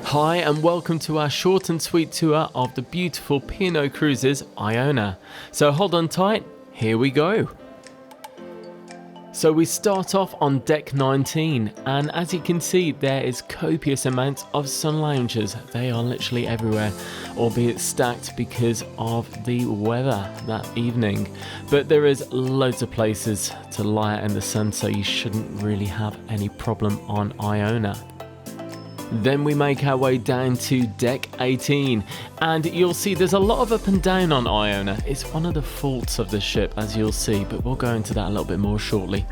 Hi and welcome to our short and sweet tour of the beautiful P&O Cruises Iona. So hold on tight, here we go. So we start off on deck 19, and as you can see there is copious amounts of sun loungers. They are literally everywhere, albeit stacked because of the weather that evening. But there is loads of places to lie out in the sun, so you shouldn't really have any problem on Iona. Then we make our way down to deck 18, and you'll see there's a lot of up and down on Iona. It's one of the faults of the ship, as you'll see, but we'll go into that a little bit more shortly.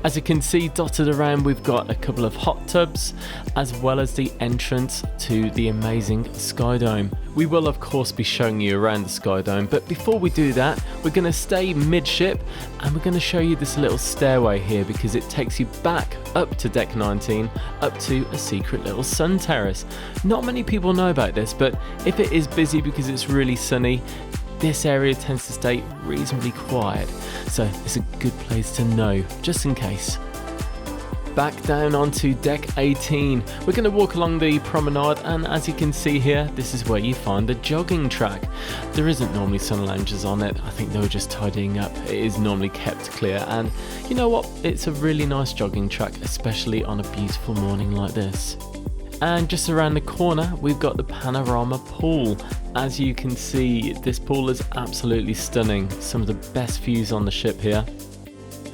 As you can see dotted around, we've got a couple of hot tubs as well as the entrance to the amazing Sky Dome. We will of course be showing you around the Sky Dome, but before we do that, we're going to stay midship and we're going to show you this little stairway here because it takes you back up to deck 19, up to a secret little sun terrace. Not many people know about this, but if it is busy because it's really sunny, this area tends to stay reasonably quiet, so it's a good place to know, just in case. Back down onto deck 18, we're going to walk along the promenade, and as you can see here, this is where you find the jogging track. There isn't normally sun loungers on it. I think they were just tidying up. It is normally kept clear, and you know what, it's a really nice jogging track, especially on a beautiful morning like this. And just around the corner, we've got the panorama pool. As you can see, this pool is absolutely stunning. Some of the best views on the ship here.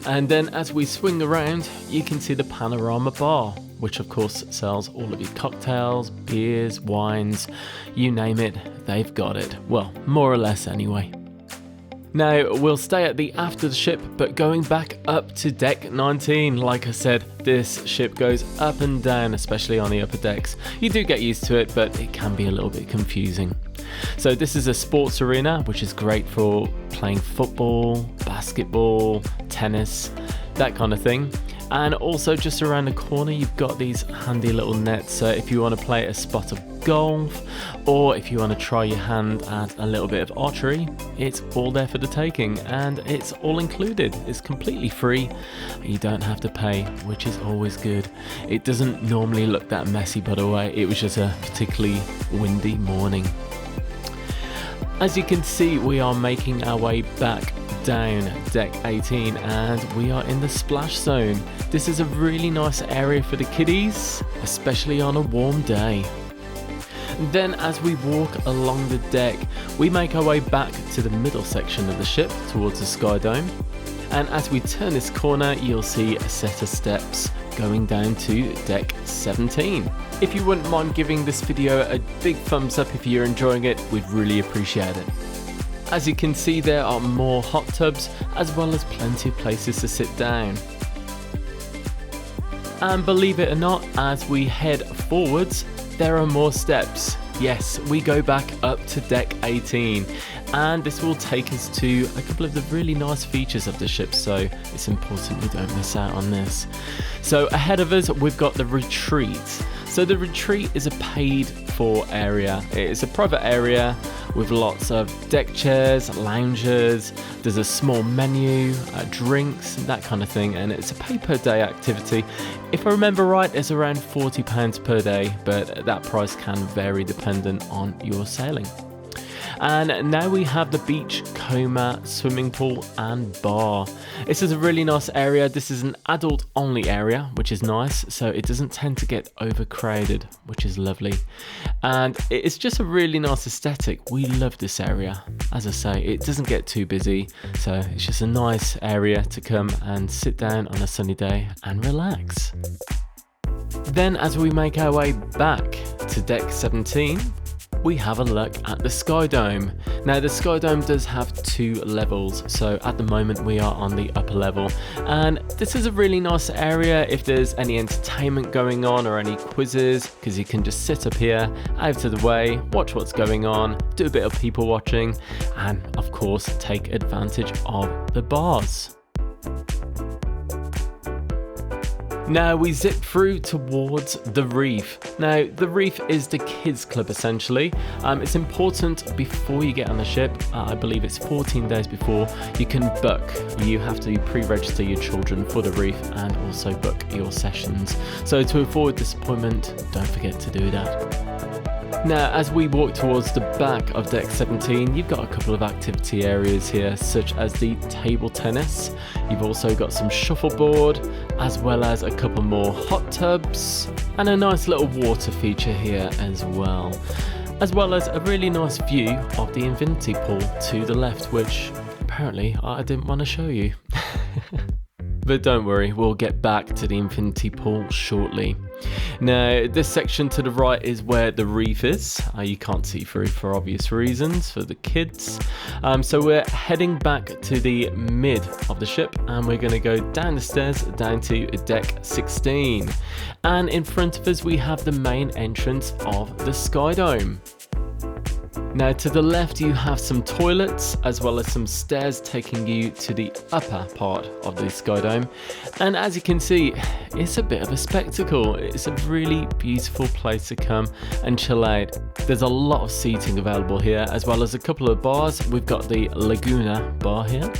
And then as we swing around, you can see the panorama bar, which of course sells all of your cocktails, beers, wines, you name it, they've got it. Well, more or less anyway. Now, we'll stay at the aft of the ship, but going back up to deck 19, like I said, this ship goes up and down, especially on the upper decks. You do get used to it, but it can be a little bit confusing. So this is a sports arena, which is great for playing football, basketball, tennis, that kind of thing. And also just around the corner, you've got these handy little nets. So if you want to play a spot of golf, or if you want to try your hand at a little bit of archery, it's all there for the taking, and it's all included. It's completely free. You don't have to pay, which is always good. It doesn't normally look that messy, by the way. It was just a particularly windy morning. As you can see, we are making our way back down deck 18 and we are in the splash zone. This is a really nice area for the kiddies, especially on a warm day. Then as we walk along the deck, we make our way back to the middle section of the ship towards the Sky Dome. And as we turn this corner, you'll see a set of steps going down to deck 17. If you wouldn't mind giving this video a big thumbs up if you're enjoying it, we'd really appreciate it. As you can see, there are more hot tubs as well as plenty of places to sit down. And believe it or not, as we head forwards, there are more steps. Yes, we go back up to deck 18, and this will take us to a couple of the really nice features of the ship, so it's important we don't miss out on this. So ahead of us, we've got the retreat. So the retreat is a paid for area. It's a private area with lots of deck chairs, loungers, there's a small menu, drinks, that kind of thing, and it's a pay per day activity. If I remember right, it's around £40 per day, but that price can vary dependent on your sailing. And now we have the beach, coma, swimming pool and bar. This is a really nice area. This is an adult only area, which is nice, so it doesn't tend to get overcrowded, which is lovely. And it's just a really nice aesthetic. We love this area. As I say, it doesn't get too busy, so it's just a nice area to come and sit down on a sunny day and relax. Then as we make our way back to deck 17, we have a look at the Sky Dome. Now the Sky Dome does have 2 levels, so at the moment we are on the upper level, and this is a really nice area if there's any entertainment going on or any quizzes, because you can just sit up here out of the way, watch what's going on, do a bit of people watching, and of course take advantage of the bars. Now we zip through towards the reef. Now the reef is the kids club essentially. It's important before you get on the ship, I believe it's 14 days before, you can book. You have to pre-register your children for the reef and also book your sessions. So to avoid disappointment, don't forget to do that. Now, as we walk towards the back of deck 17, you've got a couple of activity areas here, such as the table tennis. You've also got some shuffleboard, as well as a couple more hot tubs, and a nice little water feature here as well as a really nice view of the infinity pool to the left, which apparently I didn't want to show you. But don't worry, we'll get back to the infinity pool shortly. Now, this section to the right is where the reef is. You can't see through for obvious reasons for the kids. So we're heading back to the mid of the ship and we're going to go down the stairs down to deck 16. And in front of us we have the main entrance of the Sky Dome. Now to the left you have some toilets as well as some stairs taking you to the upper part of the Sky Dome, and as you can see it's a bit of a spectacle. It's a really beautiful place to come and chill out. There's a lot of seating available here as well as a couple of bars. We've got the Laguna bar here,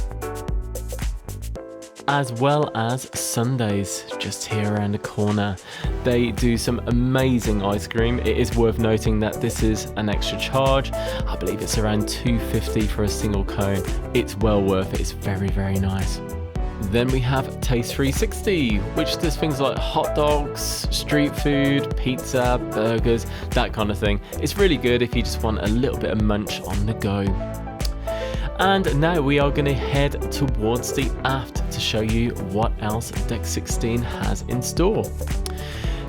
as well as Sundays just here around the corner. They do some amazing ice cream. It is worth noting that this is an extra charge. I believe it's around $2.50 for a single cone. It's well worth it. It's very, very nice. Then we have Taste 360, which does things like hot dogs, street food, pizza, burgers, that kind of thing. It's really good if you just want a little bit of munch on the go. And now we are going to head towards the aft to show you what else deck 16 has in store.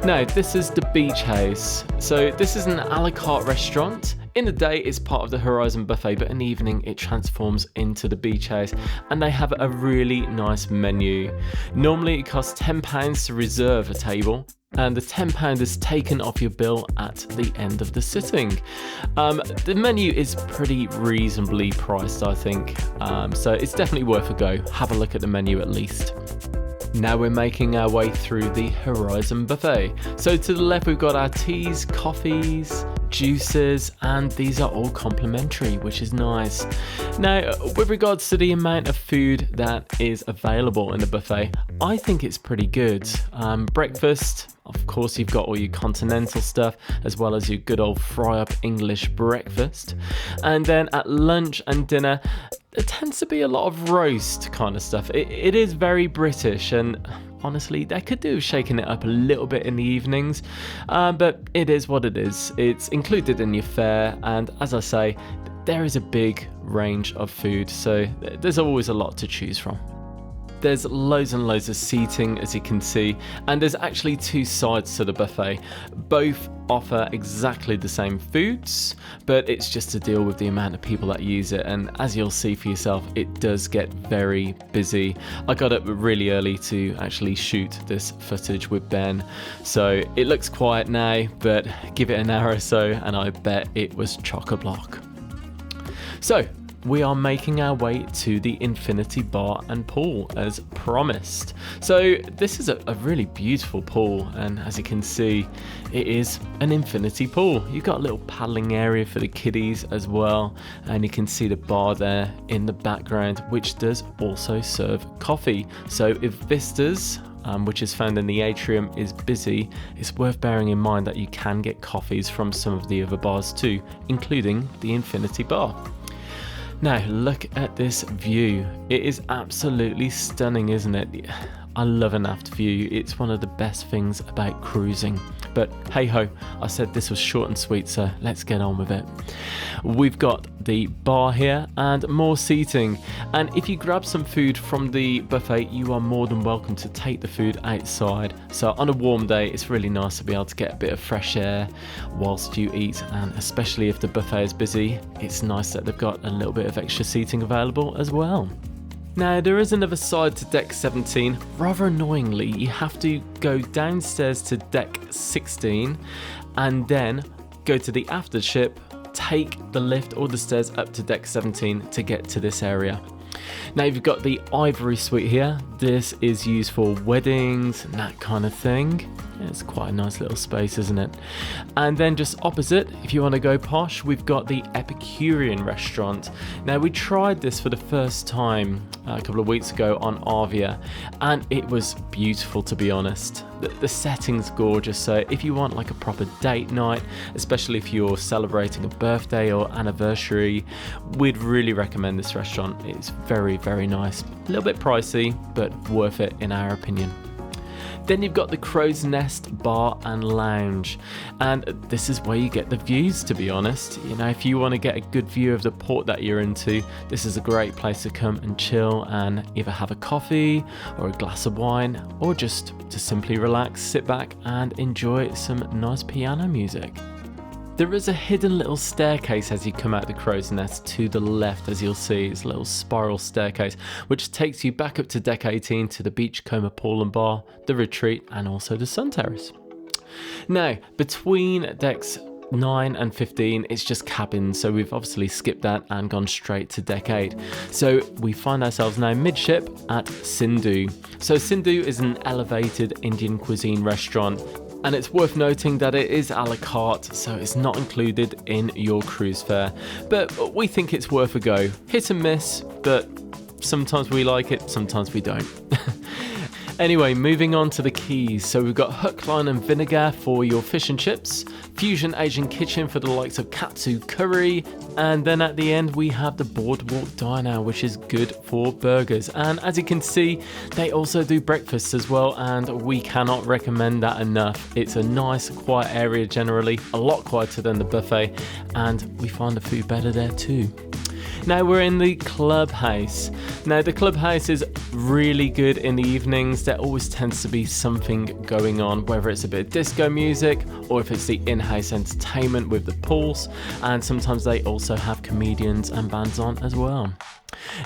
Now, this is the beach house. So this is an a la carte restaurant. In the day it's part of the Horizon buffet, but in the evening it transforms into the beach house, and they have a really nice menu. Normally it costs £10 to reserve a table, and the £10 is taken off your bill at the end of the sitting. The menu is pretty reasonably priced, I think, so it's definitely worth a go. Have a look at the menu at least. Now we're making our way through the Horizon buffet. So to the left we've got our teas, coffees, juices, and these are all complimentary, which is nice. Now with regards to the amount of food that is available in the buffet, I think it's pretty good. Breakfast, of course you've got all your continental stuff as well as your good old fry up English breakfast, and then at lunch and dinner there tends to be a lot of roast kind of stuff. It is very British, and honestly they could do shaking it up a little bit in the evenings, but it is what it is. It's included in your fare, and as I say, there is a big range of food, so there's always a lot to choose from. There's loads and loads of seating, as you can see, and there's actually two sides to the buffet. Both offer exactly the same foods, but it's just to deal with the amount of people that use it, and as you'll see for yourself, it does get very busy. I got up really early to actually shoot this footage with Ben, so it looks quiet now, but give it an hour or so and I bet it was chock-a-block. So we are making our way to the infinity bar and pool as promised. So this is a really beautiful pool, and as you can see it is an infinity pool. You've got a little paddling area for the kiddies as well, and you can see the bar there in the background, which does also serve coffee. So if Vistas, which is found in the atrium, is busy, it's worth bearing in mind that you can get coffees from some of the other bars too, including the infinity bar. Now look at this view. It is absolutely stunning, isn't it? I love an aft view. It's one of the best things about cruising. But hey ho, I said this was short and sweet, so let's get on with it. We've got the bar here and more seating, and if you grab some food from the buffet, you are more than welcome to take the food outside. So on a warm day it's really nice to be able to get a bit of fresh air whilst you eat, and especially if the buffet is busy, it's nice that they've got a little bit of extra seating available as well. Now there is another side to deck 17. Rather annoyingly, you have to go downstairs to deck 16 and then go to the after ship, take the lift or the stairs up to deck 17 to get to this area. Now you've got the Ivory Suite here. This is used for weddings and that kind of thing. It's quite a nice little space, isn't it? And then just opposite, if you want to go posh, we've got the Epicurean restaurant. Now we tried this for the first time a couple of weeks ago on Arvia, and it was beautiful, to be honest. The setting's gorgeous, so if you want like a proper date night, especially if you're celebrating a birthday or anniversary, we'd really recommend this restaurant. It's very, very nice. A little bit pricey, but worth it in our opinion. Then you've got the Crow's Nest Bar and Lounge, and this is where you get the views, to be honest. You know, if you want to get a good view of the port that you're into, this is a great place to come and chill and either have a coffee or a glass of wine, or just to simply relax, sit back and enjoy some nice piano music. There is a hidden little staircase as you come out the Crow's Nest to the left, as you'll see. It's a little spiral staircase which takes you back up to deck 18 to the Beachcomber Pool and Bar, the Retreat and also the Sun Terrace. Now, between decks 9 and 15 it's just cabins, so we've obviously skipped that and gone straight to deck 8. So we find ourselves now midship at Sindhu. So Sindhu is an elevated Indian cuisine restaurant, and it's worth noting that it is a la carte, so it's not included in your cruise fare, but we think it's worth a go. Hit and miss, but sometimes we like it, sometimes we don't. Anyway, moving on to the quays. So we've got hook, line and vinegar for your fish and chips, fusion Asian kitchen for the likes of katsu curry, and then at the end we have the boardwalk diner, which is good for burgers. And as you can see, they also do breakfasts as well, and we cannot recommend that enough. It's a nice quiet area generally, a lot quieter than the buffet, and we find the food better there too. Now we're in the clubhouse. Now the clubhouse is really good in the evenings. There always tends to be something going on, whether it's a bit of disco music or if it's the in-house entertainment with the pools, and sometimes they also have comedians and bands on as well.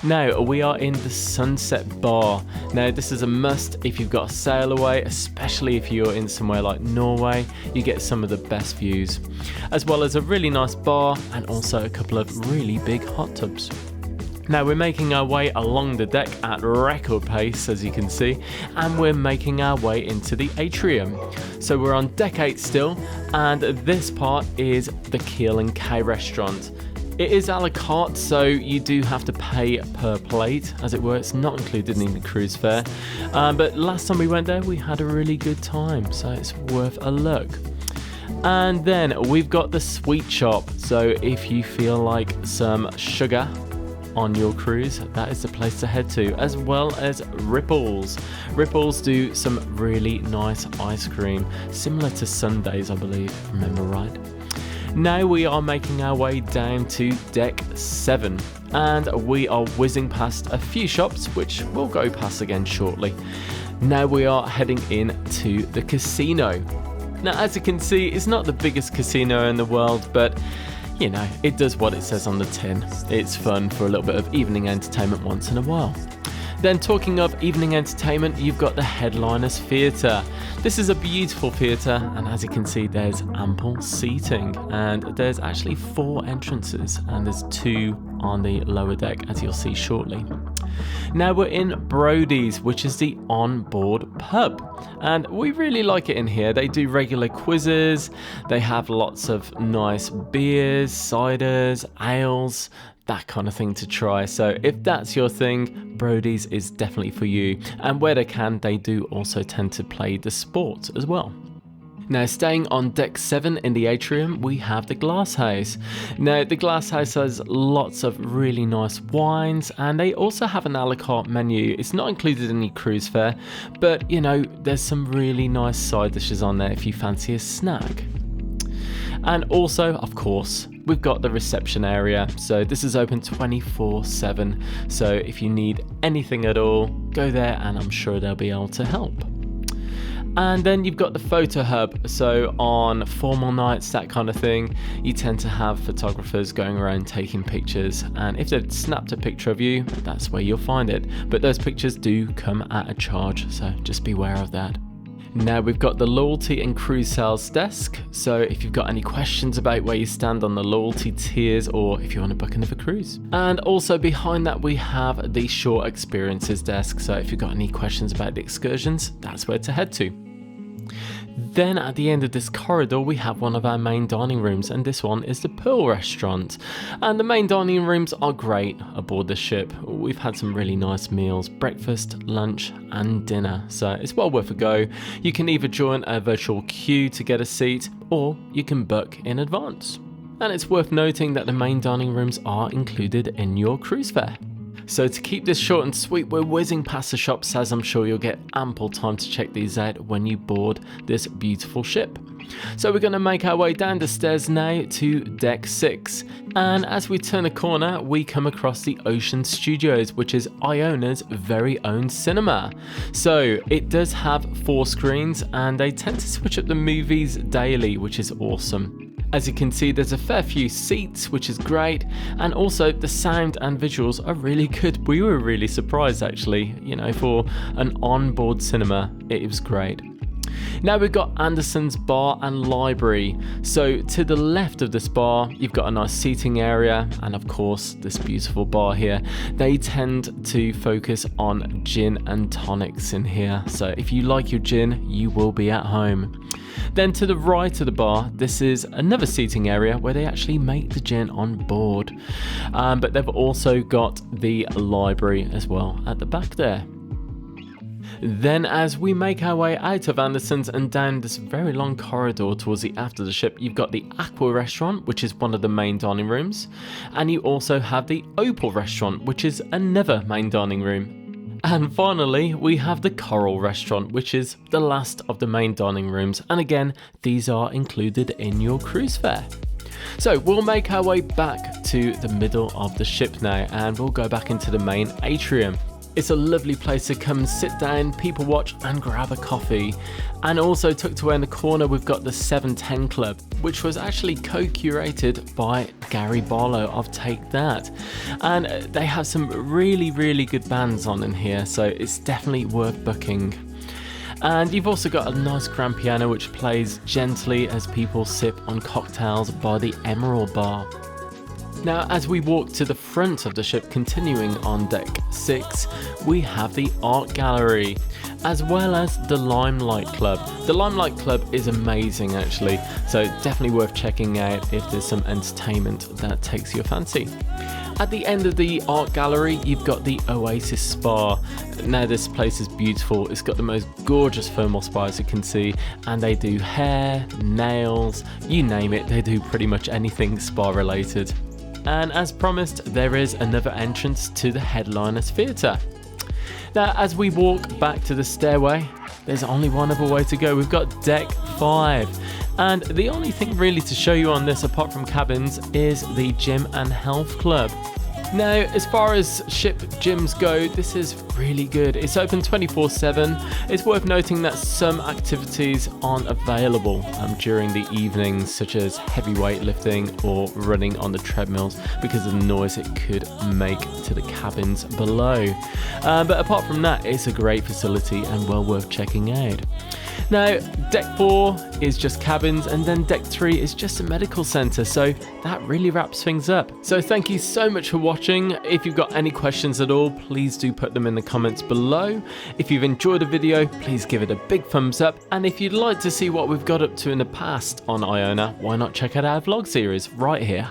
Now we are in the Sunset Bar. Now this is a must if you've got a sail away, especially if you're in somewhere like Norway. You get some of the best views, as well as a really nice bar and also a couple of really big hot tubs. Now we're making our way along the deck at record pace, as you can see, and we're making our way into the atrium. So we're on deck 8 still, and this part is the Keel and K restaurant. It is a la carte, so you do have to pay per plate, as it were. It's not included in the cruise fare. But last time we went there, we had a really good time, so it's worth a look. And then we've got the sweet shop. So if you feel like some sugar on your cruise, that is the place to head to, as well as Ripples. Ripples do some really nice ice cream, similar to Sundays, I believe, if I remember right. Now we are making our way down to deck 7, and we are whizzing past a few shops, which we'll go past again shortly. Now we are heading in to the casino. Now, as you can see, it's not the biggest casino in the world, but you know, it does what it says on the tin. It's fun for a little bit of evening entertainment once in a while. Then talking of evening entertainment, you've got the Headliners Theatre. This is a beautiful theatre, and as you can see, there's ample seating, and there's actually 4 entrances, and there's 2 on the lower deck, as you'll see shortly. Now we're in Brody's, which is the onboard pub, and we really like it in here. They do regular quizzes, they have lots of nice beers, ciders, ales, that kind of thing to try. So if that's your thing, Brody's is definitely for you. And where they can, they do also tend to play the sport as well. Now, staying on deck 7 in the atrium, we have the Glass House. Now, the Glass House has lots of really nice wines, and they also have an a la carte menu. It's not included in the cruise fare, but you know, there's some really nice side dishes on there if you fancy a snack. And also, of course, we've got the reception area. So this is open 24/7. So if you need anything at all, go there and I'm sure they'll be able to help. And then you've got the photo hub. So on formal nights, that kind of thing, you tend to have photographers going around taking pictures. And if they've snapped a picture of you, that's where you'll find it. But those pictures do come at a charge, so just beware of that. Now we've got the loyalty and cruise sales desk, so if you've got any questions about where you stand on the loyalty tiers or if you want to book another cruise. And also behind that we have the shore experiences desk, so if you've got any questions about the excursions, that's where to head to. Then at the end of this corridor we have one of our main dining rooms, and this one is the Pearl restaurant. And the main dining rooms are great aboard the ship. We've had some really nice meals, breakfast, lunch and dinner, so it's well worth a go. You can either join a virtual queue to get a seat or you can book in advance. And it's worth noting that the main dining rooms are included in your cruise fare. So to keep this short and sweet, we're whizzing past the shops, as I'm sure you'll get ample time to check these out when you board this beautiful ship. So we're going to make our way down the stairs now to deck 6, and as we turn a corner we come across the Ocean Studios, which is Iona's very own cinema. So it does have 4 screens and they tend to switch up the movies daily, which is awesome. As you can see, there's a fair few seats, which is great, and also the sound and visuals are really good. We were really surprised actually, you know, for an onboard cinema, it was great. Now we've got Anderson's Bar and Library. So to the left of this bar, you've got a nice seating area and of course this beautiful bar here. They tend to focus on gin and tonics in here. So if you like your gin, you will be at home. Then to the right of the bar, this is another seating area where they actually make the gin on board. But they've also got the library as well at the back there. Then as we make our way out of Anderson's and down this very long corridor towards the aft of the ship, you've got the Aqua restaurant, which is one of the main dining rooms. And you also have the Opal restaurant, which is another main dining room. And finally, we have the Coral restaurant, which is the last of the main dining rooms. And again, these are included in your cruise fare. So we'll make our way back to the middle of the ship now, and we'll go back into the main atrium. It's a lovely place to come and sit down, people watch and grab a coffee. And also tucked away in the corner we've got the 710 Club, which was actually co-curated by Gary Barlow of Take That. And they have some really good bands on in here, so it's definitely worth booking. And you've also got a nice grand piano which plays gently as people sip on cocktails by the Emerald Bar. Now as we walk to the front of the ship, continuing on deck 6, we have the art gallery as well as the Limelight Club. The Limelight Club is amazing actually, so definitely worth checking out if there's some entertainment that takes your fancy. At the end of the art gallery you've got the Oasis Spa. Now this place is beautiful, it's got the most gorgeous thermal spa as you can see, and they do hair, nails, you name it, they do pretty much anything spa related. And as promised, there is another entrance to the Headliners Theatre. Now as we walk back to the stairway, there's only one other way to go. We've got deck 5, and the only thing really to show you on this apart from cabins is the Gym and Health Club. Now as far as ship gyms go, this is really good. It's open 24/7. It's worth noting that some activities aren't available during the evenings, such as heavy weightlifting or running on the treadmills because of the noise it could make to the cabins below. But apart from that, it's a great facility and well worth checking out. Now, deck 4 is just cabins, and then deck 3 is just a medical centre, so that really wraps things up. So thank you so much for watching. If you've got any questions at all, please do put them in the comments below. If you've enjoyed the video, please give it a big thumbs up, and if you'd like to see what we've got up to in the past on Iona, why not check out our vlog series right here.